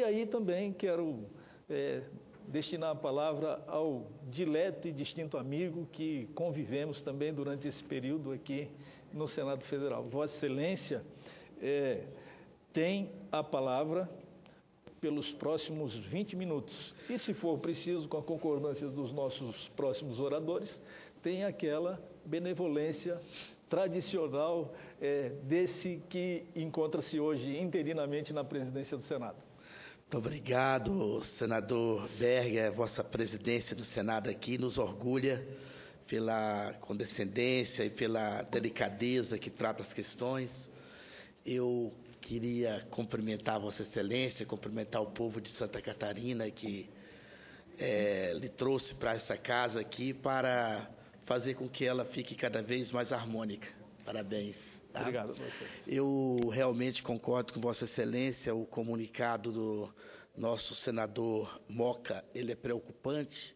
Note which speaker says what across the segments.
Speaker 1: aí também quero destinar a palavra ao dileto e distinto amigo que convivemos também durante esse período aqui no Senado Federal. Vossa Excelência tem a palavra pelos próximos 20 minutos. E, se for preciso, com a concordância dos nossos próximos oradores, tem aquela benevolência tradicional desse que encontra-se hoje interinamente na presidência do Senado.
Speaker 2: Muito obrigado, senador Berger. Vossa presidência do Senado aqui nos orgulha pela condescendência e pela delicadeza que trata as questões. Eu queria cumprimentar Vossa Excelência, cumprimentar o povo de Santa Catarina que lhe trouxe para essa casa aqui para fazer com que ela fique cada vez mais harmônica. Parabéns. Tá?
Speaker 1: Obrigado.
Speaker 2: Eu realmente concordo com Vossa Excelência. O comunicado do nosso senador Moca, ele é preocupante,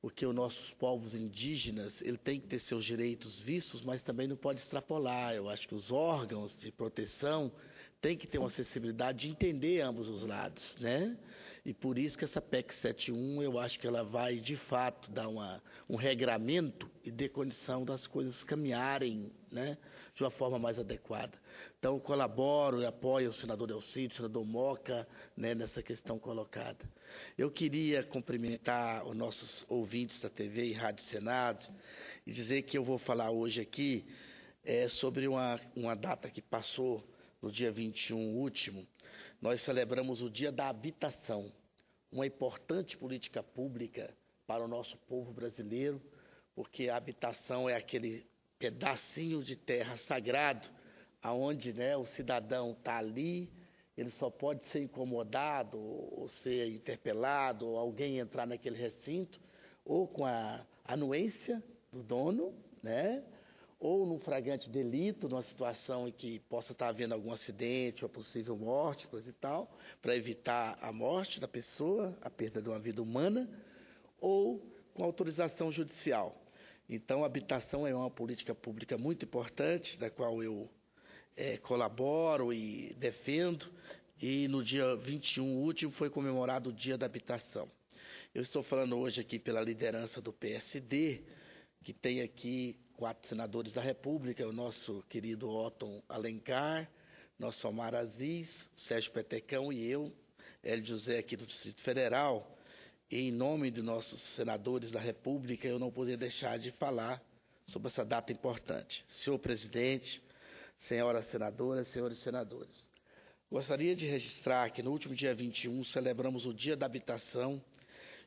Speaker 2: porque os nossos povos indígenas, ele tem que ter seus direitos vistos, mas também não pode extrapolar. Eu acho que os órgãos de proteção têm que ter uma acessibilidade de entender ambos os lados, né? E por isso que essa PEC 71, eu acho que ela vai, de fato, dar um regramento e dê condição das coisas caminharem, né, de uma forma mais adequada. Então, colaboro e apoio o senador Elcídio, o senador Moca, né, nessa questão colocada. Eu queria cumprimentar os nossos ouvintes da TV e Rádio Senado e dizer que eu vou falar hoje aqui sobre uma data que passou no dia 21 último. Nós celebramos o Dia da Habitação, uma importante política pública para o nosso povo brasileiro, porque a habitação é aquele pedacinho de terra sagrado, aonde, né, o cidadão está ali, ele só pode ser incomodado, ou ser interpelado, ou alguém entrar naquele recinto, ou com a anuência do dono, né, ou num flagrante delito, numa situação em que possa estar havendo algum acidente ou possível morte, coisa e tal, para evitar a morte da pessoa, a perda de uma vida humana, ou com autorização judicial. Então, a habitação é uma política pública muito importante, da qual eu colaboro e defendo, e no dia 21 último foi comemorado o Dia da Habitação. Eu estou falando hoje aqui pela liderança do PSD, que tem aqui 4 senadores da República, o nosso querido Otton Alencar, nosso Omar Aziz, Sérgio Petecão e eu, Hélio José, aqui do Distrito Federal. E, em nome de nossos senadores da República, eu não poderia deixar de falar sobre essa data importante. Senhor presidente, senhoras senadoras, senhores senadores, gostaria de registrar que no último dia 21 celebramos o Dia da Habitação,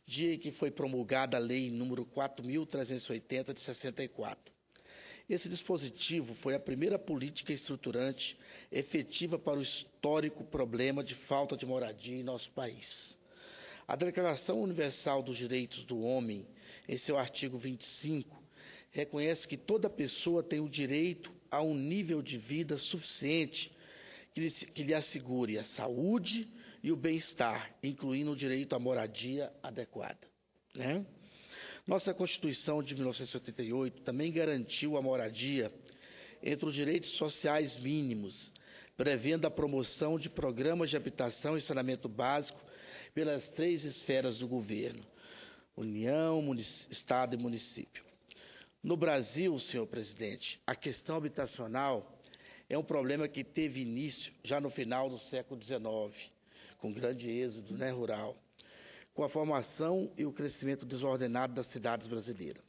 Speaker 2: dia em que foi promulgada a Lei número 4.380 de 64. Esse dispositivo foi a primeira política estruturante efetiva para o histórico problema de falta de moradia em nosso país. A Declaração Universal dos Direitos do Homem, em seu artigo 25, reconhece que toda pessoa tem o direito a um nível de vida suficiente que lhe assegure a saúde e o bem-estar, incluindo o direito à moradia adequada, né? Nossa Constituição de 1988 também garantiu a moradia entre os direitos sociais mínimos, prevendo a promoção de programas de habitação e saneamento básico pelas 3 esferas do governo: União, Estado e município. No Brasil, senhor presidente, a questão habitacional é um problema que teve início já no final do século XIX, com grande êxodo, né, rural, com a formação e o crescimento desordenado das cidades brasileiras.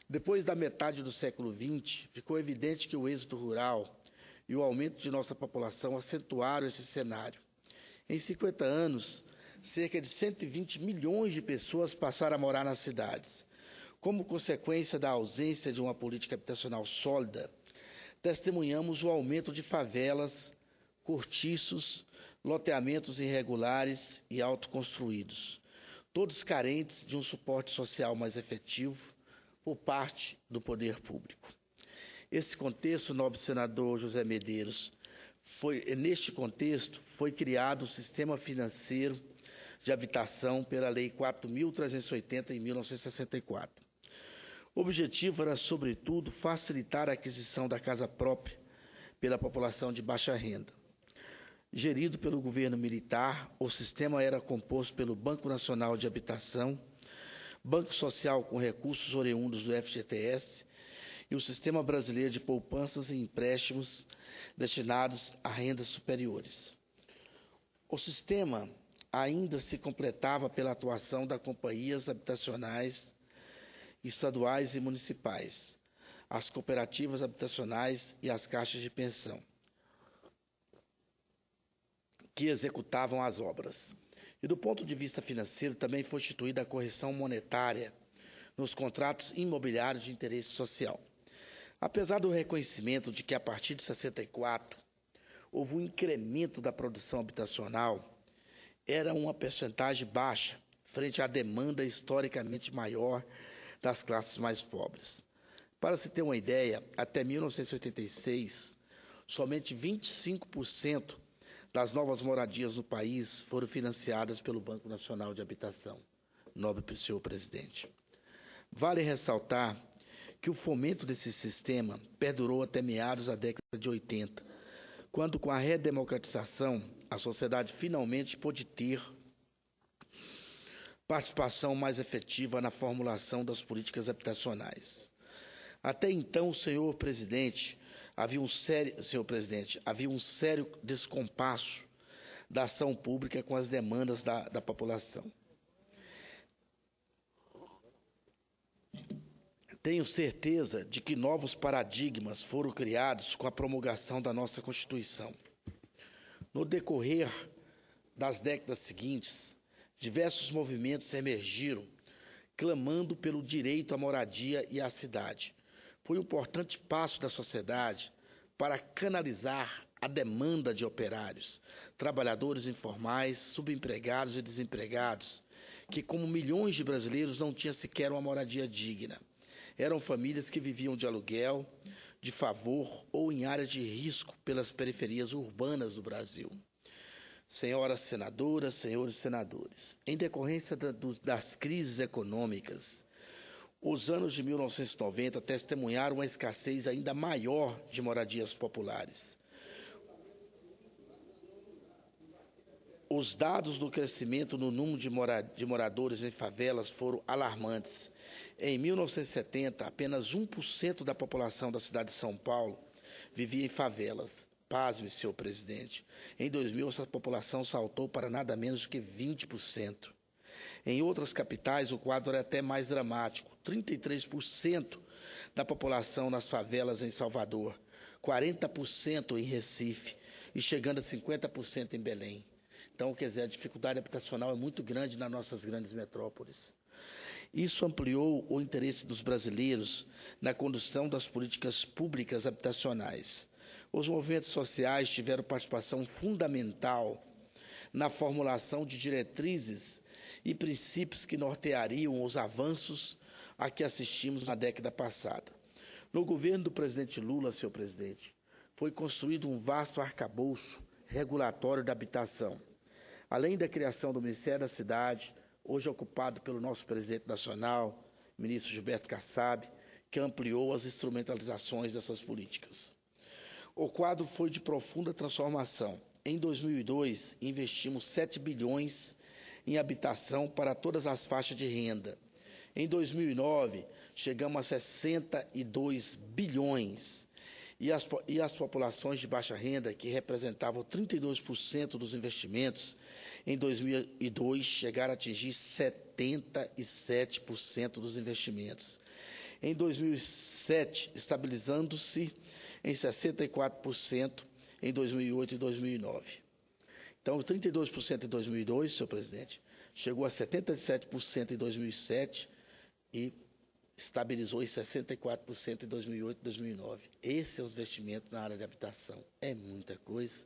Speaker 2: Depois da metade do século XX, ficou evidente que o êxodo rural e o aumento de nossa população acentuaram esse cenário. Em 50 anos, cerca de 120 milhões de pessoas passaram a morar nas cidades. Como consequência da ausência de uma política habitacional sólida, testemunhamos o aumento de favelas, cortiços, loteamentos irregulares e autoconstruídos, todos carentes de um suporte social mais efetivo por parte do poder público. Esse contexto, nobre senador José Medeiros, neste contexto foi criado o Sistema Financeiro de Habitação pela Lei 4.380, em 1964. O objetivo era, sobretudo, facilitar a aquisição da casa própria pela população de baixa renda. Gerido pelo governo militar, o sistema era composto pelo Banco Nacional de Habitação, Banco Social com recursos oriundos do FGTS e o Sistema Brasileiro de Poupanças e Empréstimos destinados a rendas superiores. O sistema ainda se completava pela atuação das companhias habitacionais estaduais e municipais, as cooperativas habitacionais e as caixas de pensão, que executavam as obras. E do ponto de vista financeiro, também foi instituída a correção monetária nos contratos imobiliários de interesse social. Apesar do reconhecimento de que, a partir de 64, houve um incremento da produção habitacional, era uma percentagem baixa frente à demanda historicamente maior das classes mais pobres. Para se ter uma ideia, até 1986, somente 25% das novas moradias no país foram financiadas pelo Banco Nacional de Habitação. Nobre senhor presidente. Vale ressaltar que o fomento desse sistema perdurou até meados da década de 80, quando, com a redemocratização, a sociedade finalmente pôde ter participação mais efetiva na formulação das políticas habitacionais. Até então, senhor presidente, havia um sério descompasso da ação pública com as demandas da população. Tenho certeza de que novos paradigmas foram criados com a promulgação da nossa Constituição. No decorrer das décadas seguintes, diversos movimentos emergiram, clamando pelo direito à moradia e à cidade. Foi um importante passo da sociedade para canalizar a demanda de operários, trabalhadores informais, subempregados e desempregados, que, como milhões de brasileiros, não tinham sequer uma moradia digna. Eram famílias que viviam de aluguel, de favor ou em áreas de risco pelas periferias urbanas do Brasil. Senhoras senadoras, senhores senadores, em decorrência das crises econômicas, os anos de 1990 testemunharam uma escassez ainda maior de moradias populares. Os dados do crescimento no número de moradores em favelas foram alarmantes. Em 1970, apenas 1% da população da cidade de São Paulo vivia em favelas. Pasme, senhor presidente. Em 2000, essa população saltou para nada menos do que 20%. Em outras capitais, o quadro é até mais dramático. 33% da população nas favelas em Salvador, 40% em Recife e chegando a 50% em Belém. Então, quer dizer, a dificuldade habitacional é muito grande nas nossas grandes metrópoles. Isso ampliou o interesse dos brasileiros na condução das políticas públicas habitacionais. Os movimentos sociais tiveram participação fundamental na formulação de diretrizes e princípios que norteariam os avanços a que assistimos na década passada. No governo do presidente Lula, senhor presidente, foi construído um vasto arcabouço regulatório da habitação. Além da criação do Ministério da Cidade, hoje ocupado pelo nosso presidente nacional, ministro Gilberto Kassab, que ampliou as instrumentalizações dessas políticas. O quadro foi de profunda transformação. Em 2002, investimos 7 bilhões em habitação para todas as faixas de renda. Em 2009, chegamos a 62 bilhões. E as populações de baixa renda, que representavam 32% dos investimentos, em 2002 chegaram a atingir 77% dos investimentos. Em 2007, estabilizando-se em 64% em 2008 e 2009. Então, 32% em 2002, senhor presidente, chegou a 77% em 2007 e estabilizou em 64% em 2008 e 2009. Esse é o investimento na área de habitação. É muita coisa.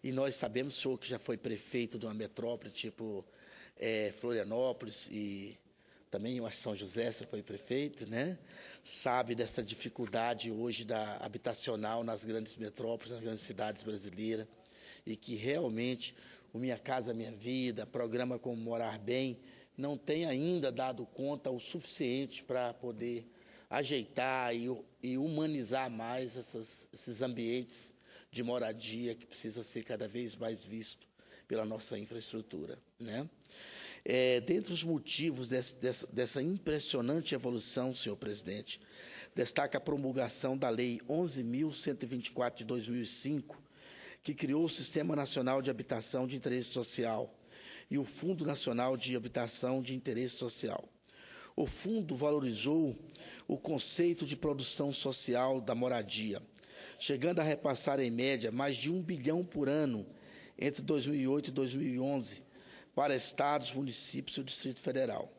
Speaker 2: E nós sabemos, senhor, que já foi prefeito de uma metrópole tipo Florianópolis e também eu acho que São José, você foi prefeito, né? Sabe dessa dificuldade hoje da habitacional nas grandes metrópoles, nas grandes cidades brasileiras, e que realmente o Minha Casa Minha Vida, programa como Morar Bem, não tem ainda dado conta o suficiente para poder ajeitar e humanizar mais esses ambientes de moradia que precisa ser cada vez mais visto pela nossa infraestrutura, né? Dentre os motivos dessa impressionante evolução, senhor presidente, destaca a promulgação da Lei 11.124 de 2005, que criou o Sistema Nacional de Habitação de Interesse Social e o Fundo Nacional de Habitação de Interesse Social. O fundo valorizou o conceito de produção social da moradia, chegando a repassar, em média, mais de 1 bilhão por ano entre 2008 e 2011 para estados, municípios e o Distrito Federal.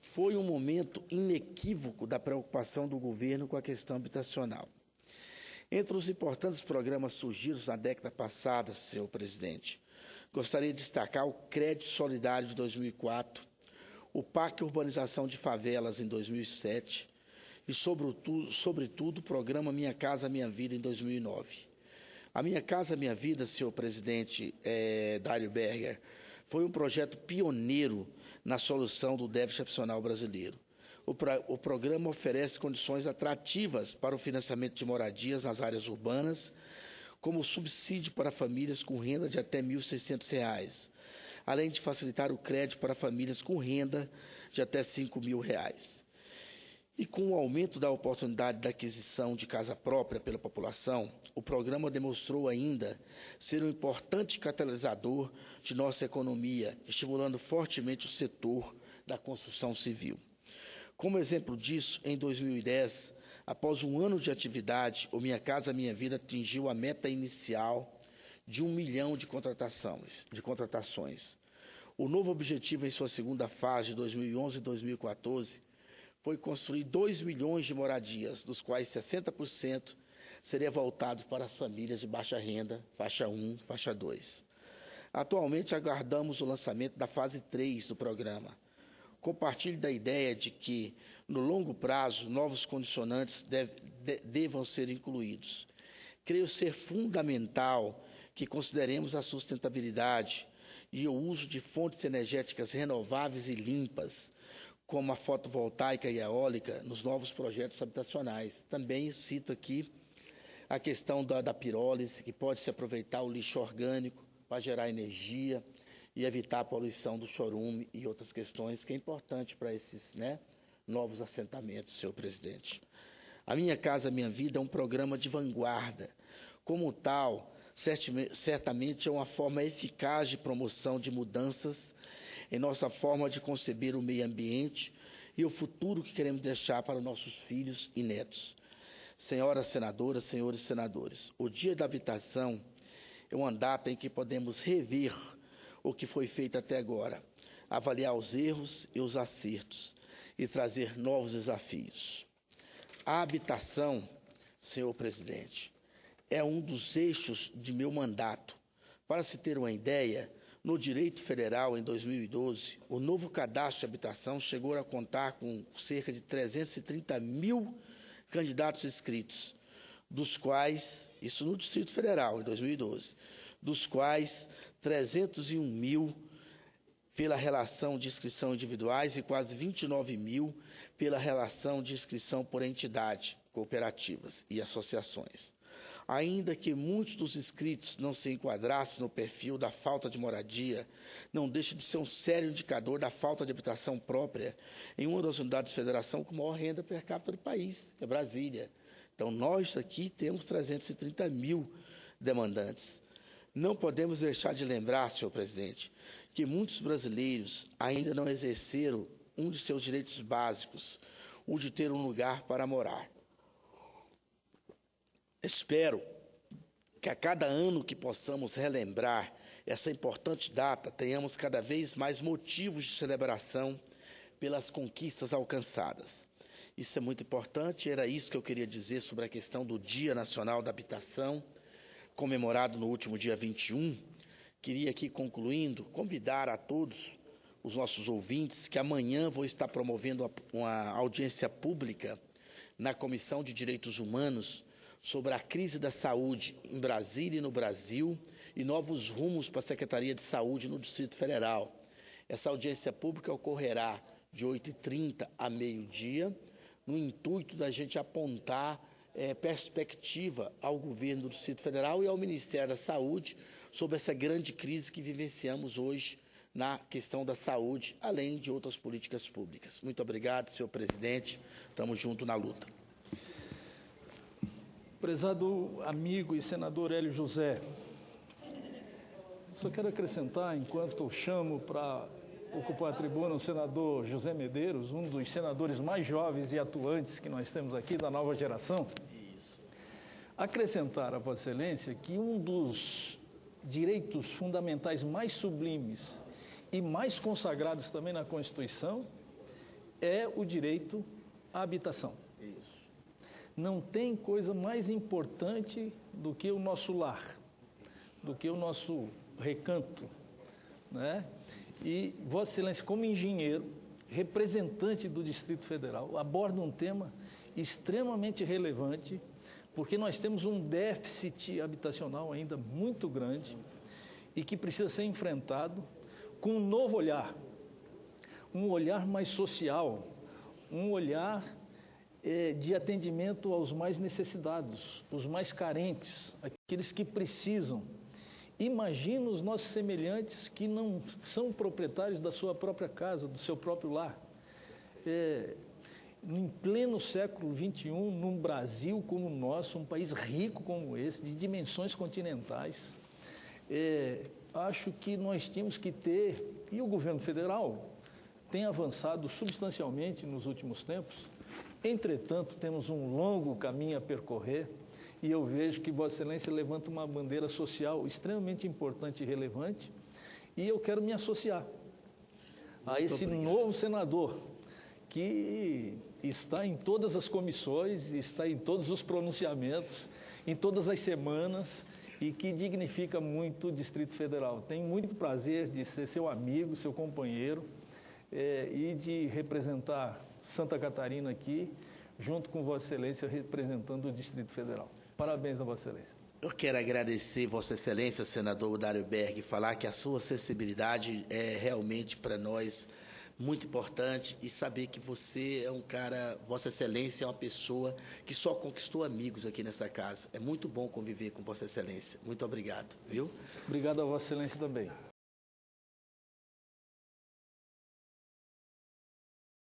Speaker 2: Foi um momento inequívoco da preocupação do governo com a questão habitacional. Entre os importantes programas surgidos na década passada, senhor presidente, gostaria de destacar o Crédito Solidário de 2004, o PAC Urbanização de Favelas em 2007 e, sobretudo, o programa Minha Casa Minha Vida em 2009. A Minha Casa Minha Vida, senhor presidente Dário Berger, foi um projeto pioneiro na solução do déficit habitacional brasileiro. O programa oferece condições atrativas para o financiamento de moradias nas áreas urbanas, como subsídio para famílias com renda de até R$ 1.600, além de facilitar o crédito para famílias com renda de até R$ 5.000. E com o aumento da oportunidade da aquisição de casa própria pela população, o programa demonstrou ainda ser um importante catalisador de nossa economia, estimulando fortemente o setor da construção civil. Como exemplo disso, em 2010, após um ano de atividade, o Minha Casa Minha Vida atingiu a meta inicial de 1 milhão de contratações. O novo objetivo em sua segunda fase, de 2011 e 2014, foi construir 2 milhões de moradias, dos quais 60% seria voltado para as famílias de baixa renda, faixa 1, faixa 2. Atualmente, aguardamos o lançamento da fase 3 do programa. Compartilho da ideia de que, no longo prazo, novos condicionantes devam ser incluídos. Creio ser fundamental que consideremos a sustentabilidade e o uso de fontes energéticas renováveis e limpas, como a fotovoltaica e a eólica, nos novos projetos habitacionais. Também cito aqui a questão da pirólise, que pode se aproveitar o lixo orgânico para gerar energia e evitar a poluição do chorume e outras questões que é importante para esses novos assentamentos, senhor presidente. A Minha Casa Minha Vida é um programa de vanguarda. Como tal, certamente é uma forma eficaz de promoção de mudanças em nossa forma de conceber o meio ambiente e o futuro que queremos deixar para os nossos filhos e netos. Senhoras senadoras, senhores senadores, o Dia da Habitação é uma data em que podemos rever o que foi feito até agora, avaliar os erros e os acertos e trazer novos desafios. A habitação, senhor presidente, é um dos eixos de meu mandato. Para se ter uma ideia, no Direito Federal, em 2012, o novo cadastro de habitação chegou a contar com cerca de 330 mil candidatos inscritos, dos quais, isso no Distrito Federal, em 2012, dos quais 301 mil pela relação de inscrição individuais e quase 29 mil pela relação de inscrição por entidade, cooperativas e associações. Ainda que muitos dos inscritos não se enquadrassem no perfil da falta de moradia, não deixa de ser um sério indicador da falta de habitação própria em uma das unidades de federação com maior renda per capita do país, que é Brasília. Então, nós aqui temos 330 mil demandantes. Não podemos deixar de lembrar, senhor presidente, que muitos brasileiros ainda não exerceram um de seus direitos básicos, o de ter um lugar para morar. Espero que a cada ano que possamos relembrar essa importante data, tenhamos cada vez mais motivos de celebração pelas conquistas alcançadas. Isso é muito importante, era isso que eu queria dizer sobre a questão do Dia Nacional da Habitação, comemorado no último dia 21. Queria aqui, concluindo, convidar a todos os nossos ouvintes que amanhã vou estar promovendo uma audiência pública na Comissão de Direitos Humanos sobre a crise da saúde em Brasília e no Brasil e novos rumos para a Secretaria de Saúde no Distrito Federal. Essa audiência pública ocorrerá de 8h30 a meio-dia, no intuito da gente apontar perspectiva ao governo do Distrito Federal e ao Ministério da Saúde sobre essa grande crise que vivenciamos hoje na questão da saúde, além de outras políticas públicas. Muito obrigado, senhor presidente. Estamos juntos na luta.
Speaker 1: Prezado amigo e senador Hélio José, só quero acrescentar, enquanto eu chamo para ocupar a tribuna o senador José Medeiros, um dos senadores mais jovens e atuantes que nós temos aqui, da nova geração, acrescentar a Vossa Excelência que um dos direitos fundamentais mais sublimes e mais consagrados também na Constituição é o direito à habitação.
Speaker 2: Isso.
Speaker 1: Não tem coisa mais importante do que o nosso lar, do que o nosso recanto, né? E Vossa Excelência, como engenheiro, representante do Distrito Federal, aborda um tema extremamente relevante, porque nós temos um déficit habitacional ainda muito grande e que precisa ser enfrentado com um novo olhar, um olhar mais social, um olhar de atendimento aos mais necessitados, os mais carentes, aqueles que precisam. Imagina os nossos semelhantes que não são proprietários da sua própria casa, do seu próprio lar. Em pleno século XXI, num Brasil como o nosso, um país rico como esse, de dimensões continentais, acho que nós tínhamos que ter, e o governo federal tem avançado substancialmente nos últimos tempos, entretanto, temos um longo caminho a percorrer, e eu vejo que Vossa Excelência levanta uma bandeira social extremamente importante e relevante, e eu quero me associar a esse novo senador, que está em todas as comissões, está em todos os pronunciamentos, em todas as semanas, e que dignifica muito o Distrito Federal. Tenho muito prazer de ser seu amigo, seu companheiro, e de representar Santa Catarina aqui, junto com Vossa Excelência, representando o Distrito Federal. Parabéns a Vossa Excelência.
Speaker 2: Eu quero agradecer Vossa Excelência, senador Dário Berg, falar que a sua sensibilidade é realmente para nós muito importante, e saber que você é um cara, Vossa Excelência é uma pessoa que só conquistou amigos aqui nessa casa. É muito bom conviver com Vossa Excelência. Muito obrigado, viu?
Speaker 1: Obrigado a Vossa Excelência também.